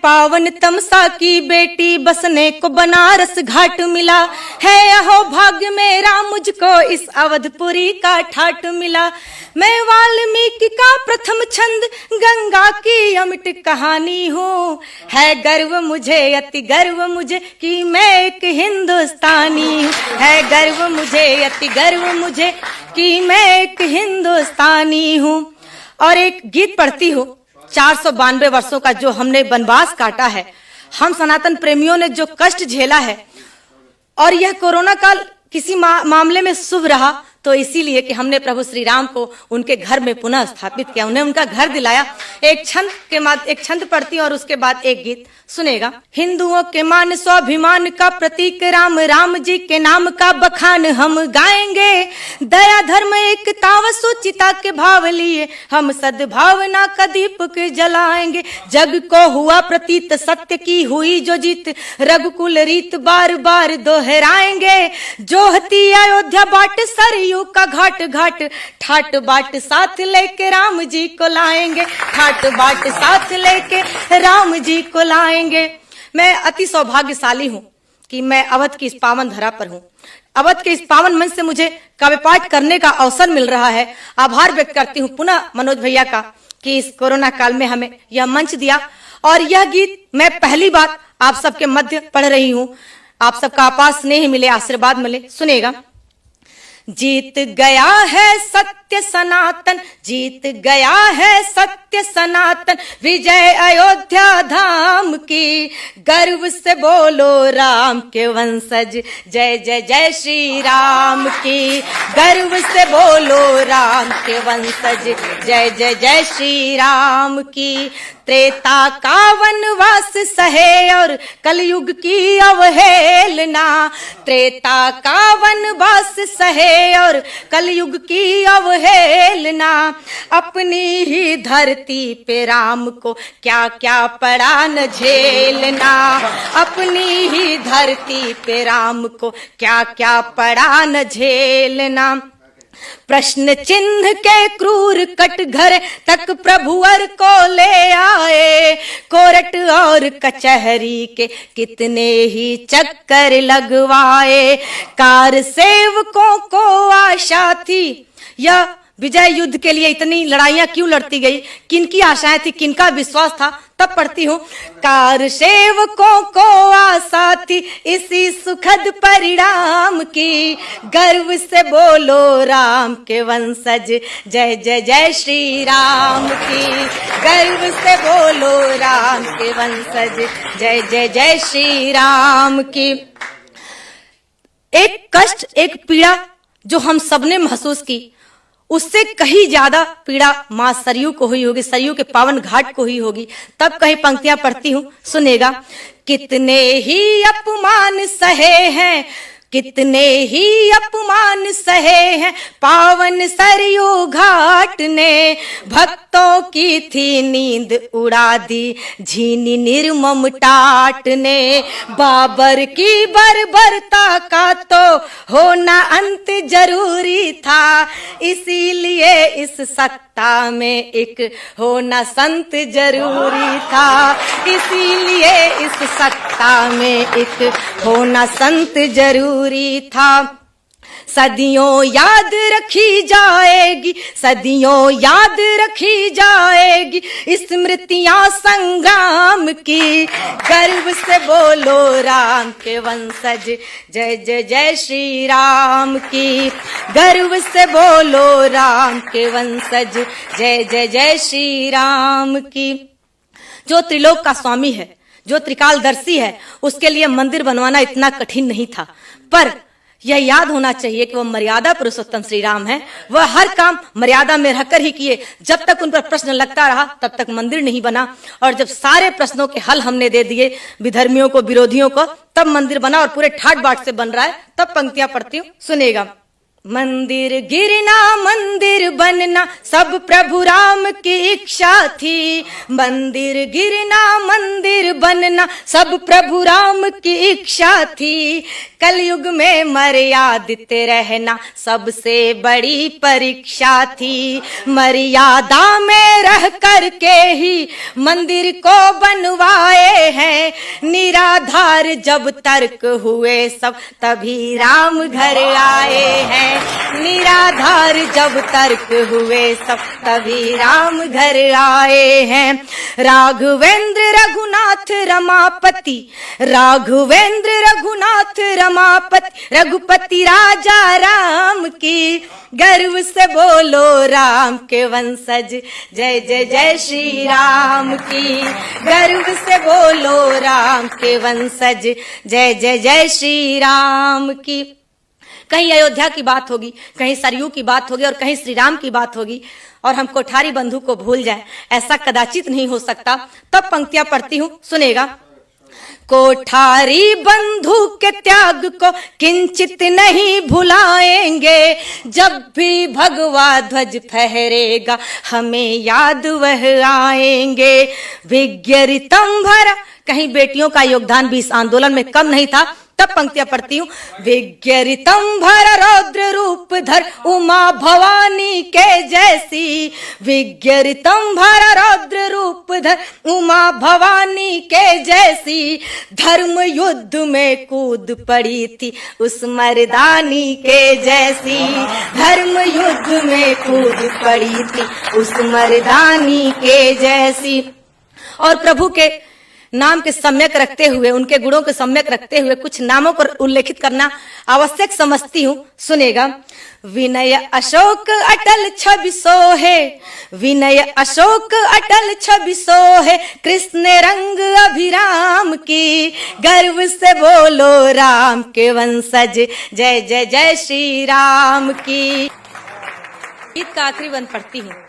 पावन तमसा की बेटी बसने को बनारस घाट मिला है। अहो भाग्य मेरा मुझको इस अवधपुरी का ठाट मिला। मैं वाल्मीकि का प्रथम छंद गंगा की अमिट कहानी हूँ। है गर्व मुझे अति गर्व मुझे कि मैं एक हिंदुस्तानी हूँ। है गर्व मुझे अति गर्व मुझे कि मैं एक हिंदुस्तानी हूँ। और एक गीत पढ़ती हूँ। 492 वर्षों का जो हमने वनवास काटा है, हम सनातन प्रेमियों ने जो कष्ट झेला है, और यह कोरोना काल किसी मामले में शुभ रहा तो इसीलिए कि हमने प्रभु श्री राम को उनके घर में पुनः स्थापित किया, उन्हें उनका घर दिलाया। एक छंद पढ़ती और उसके बाद एक गीत सुनेगा। हिंदुओं के मान स्वाभिमान का प्रतीक राम, राम जी के नाम का बखान हम गाएंगे। दया धर्म एकता व सुचिता के भाव लिए हम सद्भावना का दीपक जलाएंगे। जग को हुआ प्रतीत सत्य की हुई जो जीत, रघुकुल रीत बार बार दोहराएंगे। जोहती अयोध्या बाट सरयू का घाट घाट, ठाट बाट साथ लेके राम जी को लाएंगे। ठाट बाट साथ लेके राम जी को लाएंगे। मैं अति सौभाग्यशाली हूँ कि मैं अवध की इस पावन धरा पर हूँ। अवध के इस पावन मंच से मुझे काव्य पाठ करने का अवसर मिल रहा है। आभार व्यक्त करती हूँ पुनः मनोज भैया का कि इस कोरोना काल में हमें यह मंच दिया। और यह गीत मैं पहली बार आप सबके मध्य पढ़ रही हूँ। आप सबका अपार स्नेह मिले, आशीर्वाद मिले। सुनेगा। जीत गया है सत्य सनातन, जीत गया है सत्य सनातन, विजय अयोध्या धाम की। गर्व से बोलो राम के वंशज, जय जय जय श्री राम की। गर्व से बोलो राम के वंशज, जय जय जय श्री राम की। त्रेता का वनवास सहे और कलयुग की अवहेलना, त्रेता का वनवास सहे और कलयुग की अवहेलना। अपनी ही धरती पे राम को क्या क्या पड़ा न झेलना, अपनी ही धरती पे राम को क्या क्या पड़ा न झेलना। प्रश्न चिन्ह के क्रूर कटघरे तक प्रभुवर को ले आए। कोर्ट और कचहरी के कितने ही चक्कर लगवाए। कार सेवकों को आशा थी यह विजय युद्ध के लिए इतनी लड़ाइयां क्यों लड़ती गई, किनकी आशाएं थी, किनका विश्वास था। तब पढ़ती हूँ। कार सेवकों को आशा थी इसी सुखद परिणाम की। गर्व से बोलो राम के वंशज, जय जय जय श्री राम की। गर्व से बोलो राम के वंशज, जय जय जय श्री राम की। एक कष्ट, एक पीड़ा जो हम सबने महसूस की, उससे कहीं ज्यादा पीड़ा मां सरयू को हुई होगी, सरयू के पावन घाट को हुई होगी। तब कहीं पंक्तियां पढ़ती हूँ। सुनेगा। कितने ही अपमान सहे हैं, कितने ही अपमान सहे हैं, पावन सरयू घाट ने। भक्तों की थी नींद उड़ा दी झीनी निर्मम टाट ने। बाबर की बर्बरता का तो होना अंत जरूरी था, इसीलिए इस सत्ता में एक होना संत जरूरी था। इसीलिए इस सत्ता में एक होना संत जरूरी था। सदियों याद रखी जाएगी, सदियों याद रखी जाएगी स्मृतियां संग्राम की। गर्व से बोलो राम के वंशज, जय जय जय श्री राम की। गर्व से बोलो राम के वंशज, जय जय जय श्री राम की। जो त्रिलोक का स्वामी है, जो त्रिकालदर्शी है, उसके लिए मंदिर बनवाना इतना कठिन नहीं था। पर यह याद होना चाहिए कि वह मर्यादा पुरुषोत्तम श्री राम है। वह हर काम मर्यादा में रहकर ही किए। जब तक उन पर प्रश्न लगता रहा तब तक मंदिर नहीं बना, और जब सारे प्रश्नों के हल हमने दे दिए विधर्मियों को, विरोधियों को, तब मंदिर बना और पूरे ठाट बाट से बन रहा है। तब पंक्तियां पढ़ती हूँ। सुनेगा। मंदिर गिरना मंदिर बनना सब प्रभु राम की इच्छा थी। मंदिर गिरना मंदिर बनना सब प्रभु राम की इच्छा थी। कलयुग में मर्यादित रहना सबसे बड़ी परीक्षा थी। मर्यादा में रह करके ही मंदिर को बनवाए हैं। निराधार जब तर्क हुए सब तभी राम घर आए हैं। निराधार जब तर्क हुए सब तभी राम घर आए हैं। राघवेंद्र रघुनाथ रमापति, राघवेंद्र रघुनाथ रमापति, रघुपति राजा राम की। गर्व से बोलो राम के वंशज, जय जय जय श्री राम की। गर्व से बोलो राम के वंशज, जय जय जय श्री राम की। कहीं अयोध्या की बात होगी, कहीं सरयू की बात होगी और कहीं श्री राम की बात होगी और हम कोठारी बंधु को भूल जाएं, ऐसा कदाचित नहीं हो सकता। तब पंक्तियां पढ़ती हूं, सुनेगा। कोठारी बंधु के त्याग को किंचित नहीं भुलाएंगे। जब भी भगवा ध्वज फहरेगा हमें याद वह आएंगे। विज्ञरितम भरा, कहीं बेटियों का योगदान भी इस आंदोलन में कम नहीं था। तब पंक्तियां पढ़ती हूँ। विज्ञरितम भर रौद्र रूप धर उमा भवानी के जैसी। विज्ञरितम भर रौद्र रूप धर उमा भवानी के जैसी। धर्म युद्ध में कूद पड़ी थी उस मर्दानी के जैसी। धर्म युद्ध में कूद पड़ी थी उस मर्दानी के जैसी। और प्रभु के नाम के सम्यक रखते हुए, उनके गुणों के सम्यक रखते हुए कुछ नामों को उल्लेखित करना आवश्यक समझती हूँ, सुनेगा। विनय अशोक अटल छवि सोहे, विनय अशोक अटल छवि सोहे। कृष्ण रंग अभिराम की। गर्व से बोलो राम के वंशज, जय जय जय श्री राम की। गीत का आखिरी बंद पढ़ती हूँ।